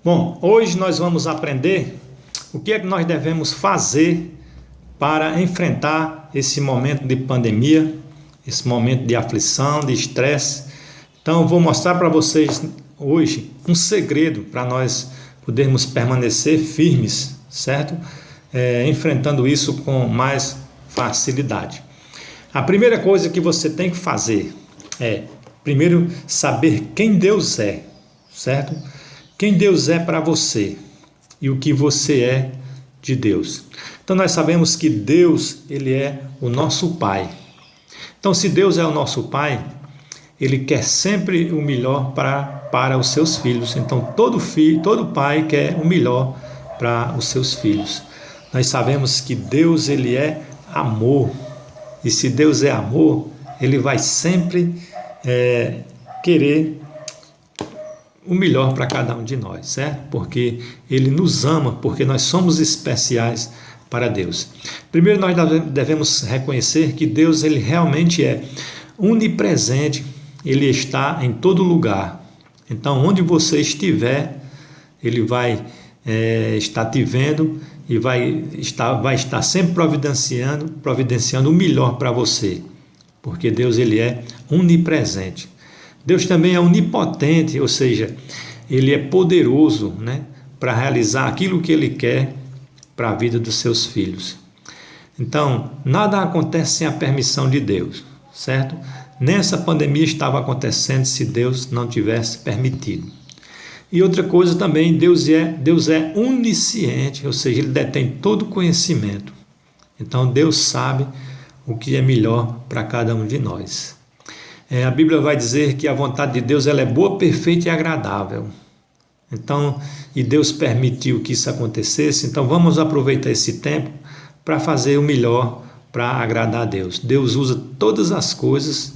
Bom, hoje nós vamos aprender o que é que nós devemos fazer para enfrentar esse momento de pandemia, esse momento de aflição, de estresse. Então, eu vou mostrar para vocês hoje um segredo para nós podermos permanecer firmes, certo? Enfrentando isso com mais facilidade. A primeira coisa que você tem que fazer é, primeiro, saber quem Deus é, certo? Quem Deus é para você e o que você é de Deus. Então nós sabemos que Deus, Ele é o nosso Pai. Então se Deus é o nosso Pai, Ele quer sempre o melhor para os seus filhos. Então todo pai quer o melhor para os seus filhos. Nós sabemos que Deus, Ele é amor. E se Deus é amor, Ele vai sempre querer o melhor para cada um de nós, certo? Porque Ele nos ama, porque nós somos especiais para Deus. Primeiro nós devemos reconhecer que Deus, Ele realmente é onipresente, Ele está em todo lugar. Então onde você estiver, Ele vai estar te vendo e vai estar sempre providenciando o melhor para você, porque Deus, Ele é onipresente. Deus também é onipotente, ou seja, Ele é poderoso, para realizar aquilo que Ele quer para a vida dos seus filhos. Então, nada acontece sem a permissão de Deus, certo? Nessa pandemia estava acontecendo se Deus não tivesse permitido. E outra coisa também, Deus é onisciente, ou seja, Ele detém todo o conhecimento. Então, Deus sabe o que é melhor para cada um de nós. A Bíblia vai dizer que a vontade de Deus ela é boa, perfeita e agradável. Então, e Deus permitiu que isso acontecesse, então vamos aproveitar esse tempo para fazer o melhor para agradar a Deus. Deus usa todas as coisas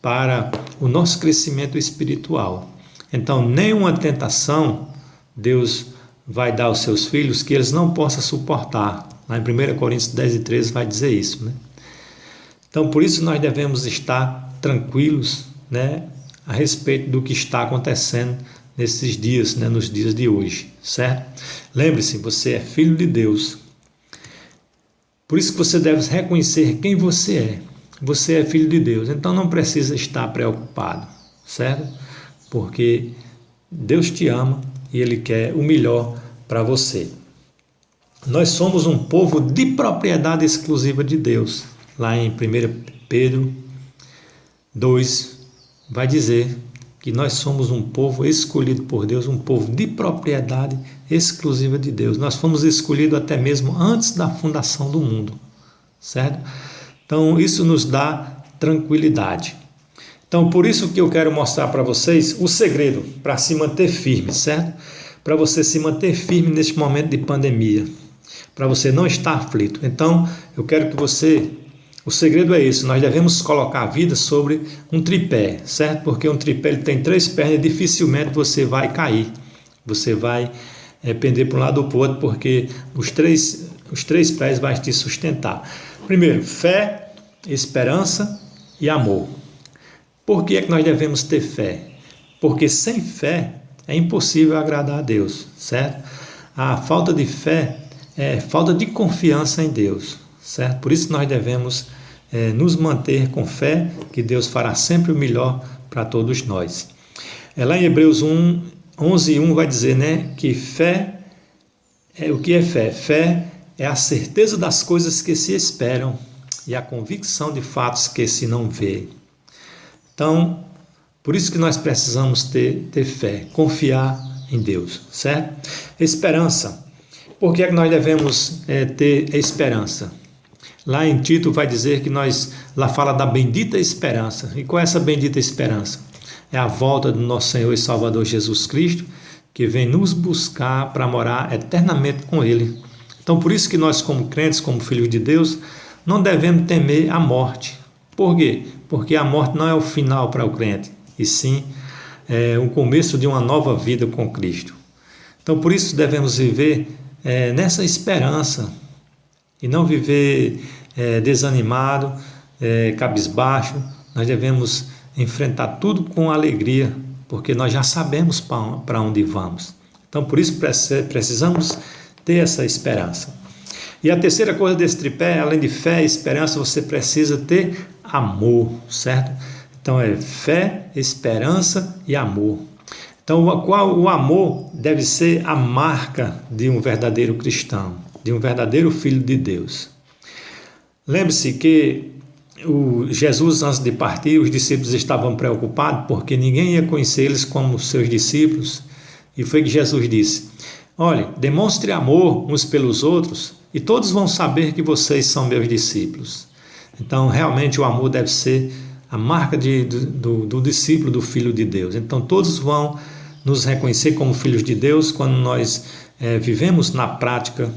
para o nosso crescimento espiritual. Então, nenhuma tentação Deus vai dar aos seus filhos que eles não possam suportar. Lá em 1 Coríntios 10:13 vai dizer isso, Então, por isso nós devemos estar tranquilos, a respeito do que está acontecendo nesses dias, nos dias de hoje, certo? Lembre-se, você é filho de Deus. Por isso que você deve reconhecer quem você é. Você é filho de Deus, então não precisa estar preocupado, certo? Porque Deus te ama e Ele quer o melhor para você. Nós somos um povo de propriedade exclusiva de Deus. Lá em 1 Pedro 2 vai dizer que nós somos um povo escolhido por Deus, um povo de propriedade exclusiva de Deus. Nós fomos escolhidos até mesmo antes da fundação do mundo, certo? Então isso nos dá tranquilidade. Então por isso que eu quero mostrar para vocês o segredo para se manter firme, certo? Para você se manter firme neste momento de pandemia, para você não estar aflito. Então eu quero que você... O segredo é isso, nós devemos colocar a vida sobre um tripé, certo? Porque um tripé ele tem 3 pernas e dificilmente você vai cair. Você vai pender para um lado ou para o outro, porque os três pés vão te sustentar. Primeiro, fé, esperança e amor. Por que é que nós devemos ter fé? Porque sem fé é impossível agradar a Deus, certo? A falta de fé é falta de confiança em Deus, certo? Por isso nós devemos nos manter com fé, que Deus fará sempre o melhor para todos nós. Lá em Hebreus 11:1 vai dizer, que fé, o que é fé? Fé é a certeza das coisas que se esperam e a convicção de fatos que se não vê. Então, por isso que nós precisamos ter fé, confiar em Deus, certo? Esperança. Por que é que nós devemos ter esperança? Lá em Tito vai dizer que lá fala da bendita esperança. E qual é essa bendita esperança? É a volta do nosso Senhor e Salvador Jesus Cristo, que vem nos buscar para morar eternamente com Ele. Então por isso que nós como crentes, como filhos de Deus, não devemos temer a morte. Por quê? Porque a morte não é o final para o crente, e sim o começo de uma nova vida com Cristo. Então por isso devemos viver nessa esperança, e não viver desanimado, cabisbaixo. Nós devemos enfrentar tudo com alegria, porque nós já sabemos para onde vamos. Então, por isso precisamos ter essa esperança. E a terceira coisa desse tripé, além de fé e esperança, você precisa ter amor, certo? Então, é fé, esperança e amor. Então, o amor deve ser a marca de um verdadeiro cristão, de um verdadeiro filho de Deus. Lembre-se que Jesus, antes de partir, os discípulos estavam preocupados porque ninguém ia conhecer eles como seus discípulos. E foi que Jesus disse: olhe, demonstre amor uns pelos outros e todos vão saber que vocês são meus discípulos. Então, realmente, o amor deve ser a marca do discípulo, do Filho de Deus. Então, todos vão nos reconhecer como filhos de Deus quando nós vivemos na prática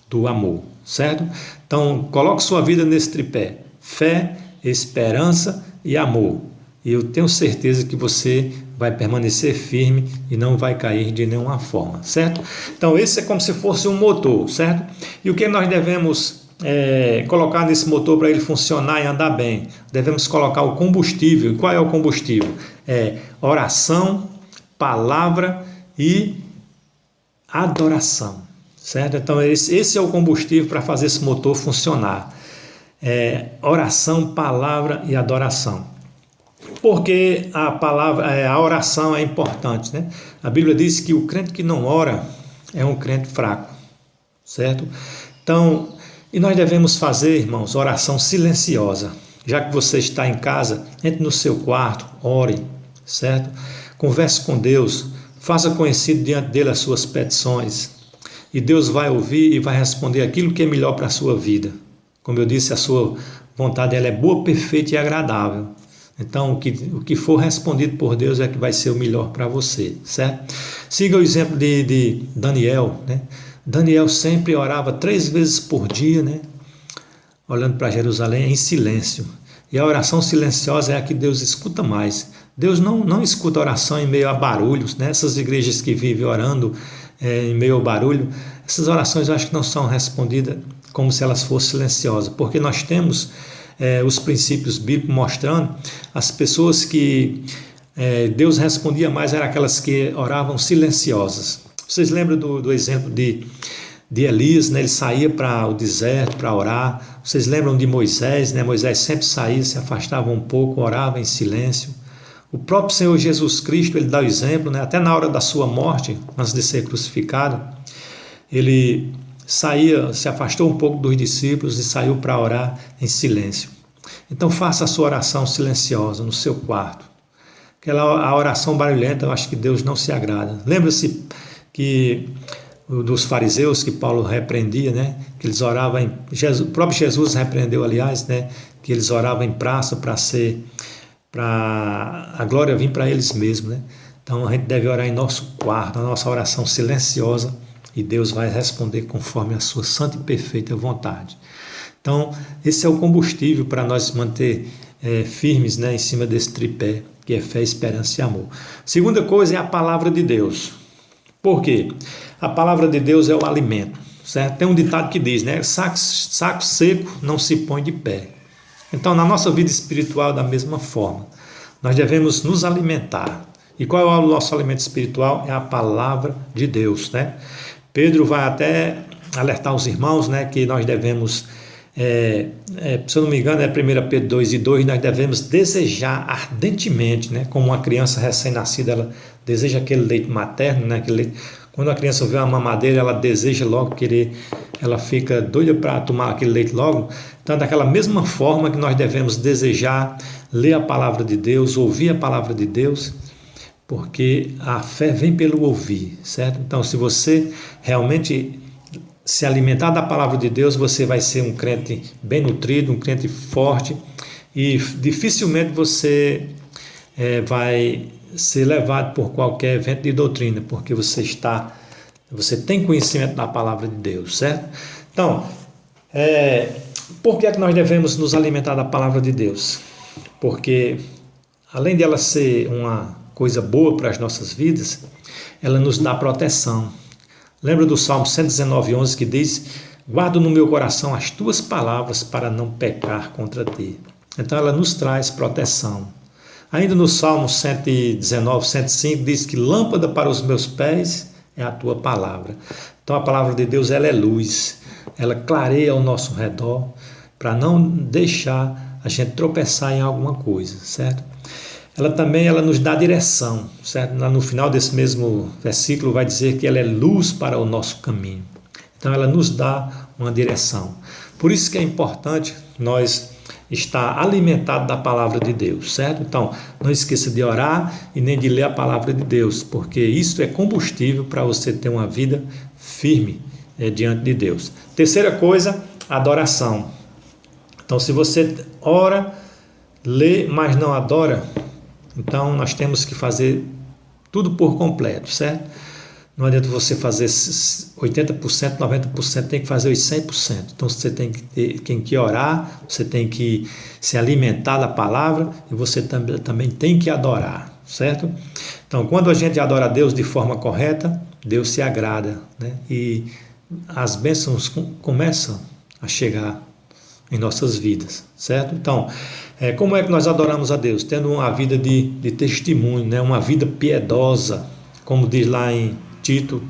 do amor, certo? Então, coloque sua vida nesse tripé: fé, esperança e amor. E eu tenho certeza que você vai permanecer firme e não vai cair de nenhuma forma, certo? Então, esse é como se fosse um motor, certo? E o que nós devemos colocar nesse motor para ele funcionar e andar bem? Devemos colocar o combustível. E qual é o combustível? Oração, palavra e adoração, certo? Então, esse é o combustível para fazer esse motor funcionar. Oração, palavra e adoração. Porque a oração é importante, né? A Bíblia diz que o crente que não ora é um crente fraco, certo? Então, e nós devemos fazer, irmãos, oração silenciosa. Já que você está em casa, entre no seu quarto, ore, certo? Converse com Deus, faça conhecido diante dele as suas petições. E Deus vai ouvir e vai responder aquilo que é melhor para a sua vida. Como eu disse, a sua vontade ela é boa, perfeita e agradável. Então, o que for respondido por Deus é que vai ser o melhor para você, certo? Siga o exemplo de Daniel, né? Daniel sempre orava 3 vezes por dia, né? Olhando para Jerusalém em silêncio. E a oração silenciosa é a que Deus escuta mais. Deus não escuta oração em meio a barulhos, né? Essas igrejas que vivem orando em meio ao barulho, essas orações eu acho que não são respondidas como se elas fossem silenciosas, porque nós temos os princípios bíblicos mostrando as pessoas que Deus respondia mais eram aquelas que oravam silenciosas. Vocês lembram do exemplo de Elias, né? Ele saía para o deserto para orar. Vocês lembram de Moisés, né? Moisés sempre saía, se afastava um pouco, orava em silêncio. O próprio Senhor Jesus Cristo, ele dá o exemplo, né? Até na hora da sua morte, antes de ser crucificado, ele saía, se afastou um pouco dos discípulos e saiu para orar em silêncio. Então faça a sua oração silenciosa no seu quarto. A oração barulhenta, eu acho que Deus não se agrada. Lembra-se que dos fariseus que Paulo repreendia, né? Que eles oravam o próprio Jesus repreendeu, aliás, né? Que eles oravam em praça para a glória vir para eles mesmos, né? Então a gente deve orar em nosso quarto, a nossa oração silenciosa, e Deus vai responder conforme a sua santa e perfeita vontade. Então, esse é o combustível para nós manter firmes, né, em cima desse tripé, que é fé, esperança e amor. Segunda coisa é a palavra de Deus. Por quê? A palavra de Deus é o alimento, certo? Tem um ditado que diz, né, saco seco não se põe de pé. Então, na nossa vida espiritual, da mesma forma, nós devemos nos alimentar. E qual é o nosso alimento espiritual? É a palavra de Deus, né? Pedro vai até alertar os irmãos, né, que nós devemos, se eu não me engano, 1 Pedro 2:2, nós devemos desejar ardentemente, né, como uma criança recém-nascida, ela deseja aquele leite materno, né, aquele leite. Quando a criança vê uma mamadeira, ela deseja logo querer, ela fica doida para tomar aquele leite logo. Então, daquela mesma forma que nós devemos desejar ler a palavra de Deus, ouvir a palavra de Deus, porque a fé vem pelo ouvir, certo? Então, se você realmente se alimentar da palavra de Deus, você vai ser um crente bem nutrido, um crente forte, e dificilmente você vai ser levado por qualquer vento de doutrina, porque você tem conhecimento da palavra de Deus, certo? Então, por que é que nós devemos nos alimentar da palavra de Deus? Porque, além de ela ser uma coisa boa para as nossas vidas, ela nos dá proteção. Lembra do Salmo 119:11 que diz: guardo no meu coração as tuas palavras para não pecar contra ti. Então ela nos traz proteção. Ainda no Salmo 119:105 diz que lâmpada para os meus pés é a tua palavra. Então a palavra de Deus, ela é luz, ela clareia ao nosso redor para não deixar a gente tropeçar em alguma coisa, certo? Ela nos dá direção, certo? No final desse mesmo versículo vai dizer que ela é luz para o nosso caminho. Então ela nos dá uma direção. Por isso que é importante nós estar alimentado da palavra de Deus, certo? Então não esqueça de orar e nem de ler a palavra de Deus, porque isso é combustível para você ter uma vida firme diante de Deus. Terceira coisa, adoração. Então se você ora, lê, mas não adora, então nós temos que fazer tudo por completo, certo? Não adianta você fazer 80%, 90%, tem que fazer os 100%. Então você tem que orar, você tem que se alimentar da palavra e você também tem que adorar, certo? Então quando a gente adora a Deus de forma correta, Deus se agrada, né? E as bênçãos começam a chegar em nossas vidas, certo? Então, como é que nós adoramos a Deus? Tendo uma vida de testemunho, né? Uma vida piedosa, como diz lá em Tito,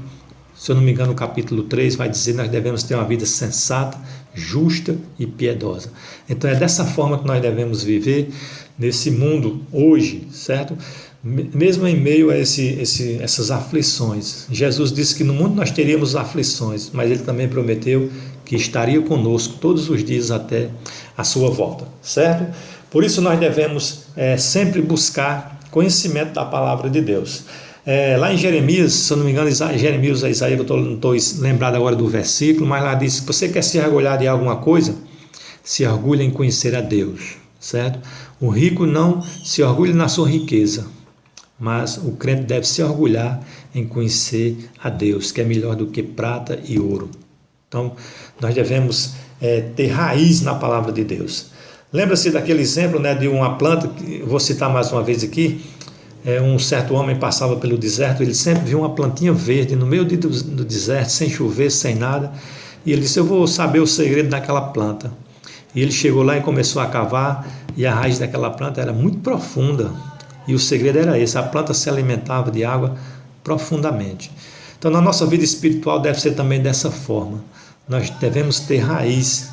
se eu não me engano, no capítulo 3, vai dizer que nós devemos ter uma vida sensata, justa e piedosa. Então é dessa forma que nós devemos viver nesse mundo hoje, certo? Mesmo em meio a essas aflições. Jesus disse que no mundo nós teríamos aflições, mas Ele também prometeu que estaria conosco todos os dias até a sua volta, certo? Por isso nós devemos sempre buscar conhecimento da palavra de Deus. Lá em Jeremias, se eu não me engano, Jeremias ou Isaías, eu não estou lembrado agora do versículo, mas lá diz que você quer se orgulhar de alguma coisa, se orgulha em conhecer a Deus, certo? O rico não se orgulha na sua riqueza, mas o crente deve se orgulhar em conhecer a Deus, que é melhor do que prata e ouro. Então, nós devemos ter raiz na palavra de Deus. Lembra-se daquele exemplo, né, de uma planta, que vou citar mais uma vez aqui. Um certo homem passava pelo deserto, ele sempre viu uma plantinha verde no meio do deserto, sem chover, sem nada, e ele disse: eu vou saber o segredo daquela planta. E ele chegou lá e começou a cavar, e a raiz daquela planta era muito profunda, e o segredo era esse: a planta se alimentava de água profundamente. Então na nossa vida espiritual deve ser também dessa forma. Nós devemos ter raiz,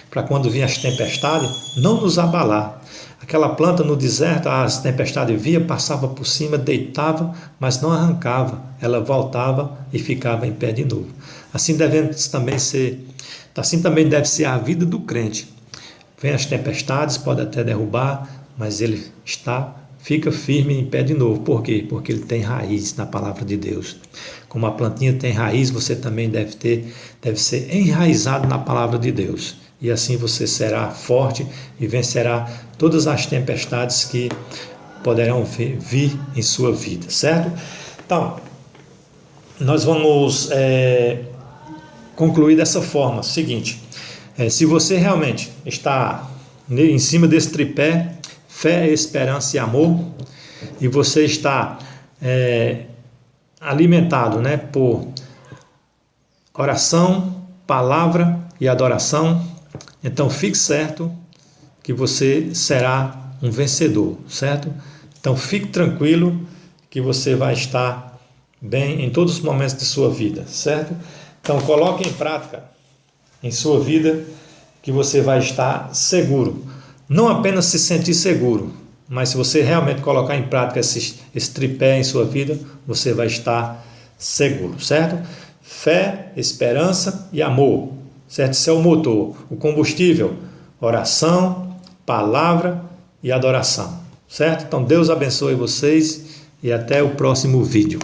para quando vir as tempestades, não nos abalar. Aquela planta no deserto, as tempestades vinham, passava por cima, deitava, mas não arrancava. Ela voltava e ficava em pé de novo. Assim também deve ser a vida do crente. Vem as tempestades, pode até derrubar, mas ele fica firme em pé de novo. Por quê? Porque ele tem raiz na palavra de Deus. Como a plantinha tem raiz, você também deve ser enraizado na palavra de Deus. E assim você será forte e vencerá todas as tempestades que poderão vir em sua vida, certo? Então, nós vamos concluir dessa forma, seguinte: se você realmente está em cima desse tripé, fé, esperança e amor, e você está alimentado, né, por oração, palavra e adoração, então fique certo que você será um vencedor, certo? Então fique tranquilo que você vai estar bem em todos os momentos de sua vida, certo? Então coloque em prática em sua vida que você vai estar seguro. Não apenas se sentir seguro, mas se você realmente colocar em prática esse tripé em sua vida, você vai estar seguro, certo? Fé, esperança e amor, certo? Esse é o motor, o combustível, oração, palavra e adoração, certo? Então Deus abençoe vocês e até o próximo vídeo.